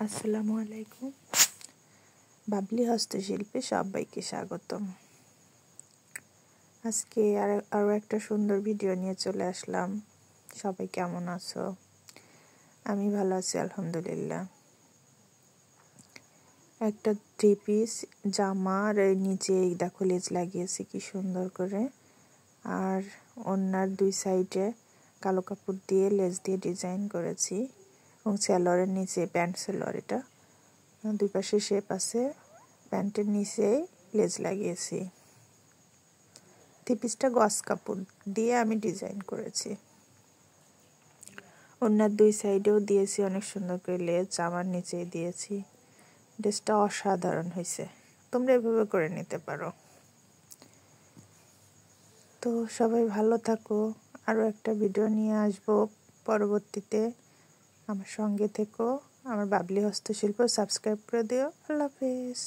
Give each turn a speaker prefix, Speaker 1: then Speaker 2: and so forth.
Speaker 1: আসসালামু আলাইকুম। বাবলি হস্তশিল্পে সবাইকে স্বাগতম। আজকে আরও একটা সুন্দর ভিডিও নিয়ে চলে আসলাম। সবাই কেমন আছো? আমি ভালো আছি আলহামদুলিল্লাহ। একটা 3 পিস জামার নিচে দেখো লেজ লাগিয়েছি কি সুন্দর করে, আর ওনার 2 সাইডে কালো কাপড় দিয়ে লেজ দিয়ে ডিজাইন করেছি, এবং সেলোয়ারের নিচে প্যান্ট সেলোয়ার, এটা 2 পাশে শেপ আছে। প্যান্টের নিচে লেজ লাগিয়েছি। 3 পিসটা গস কাপড় দিয়ে আমি ডিজাইন করেছি। ওনার 2 সাইডেও দিয়েছি অনেক সুন্দর করে লেজ, আমার নিচে দিয়েছি। ড্রেসটা অসাধারণ হয়েছে, তোমরা এভাবে করে নিতে পারো। তো সবাই ভালো থাকো। আরও একটা ভিডিও নিয়ে আসবো পরবর্তীতে। আমার সঙ্গে থেকো। আমার বাবলি হস্তশিল্প সাবস্ক্রাইব করে দিও। আল্লাহ হাফেজ।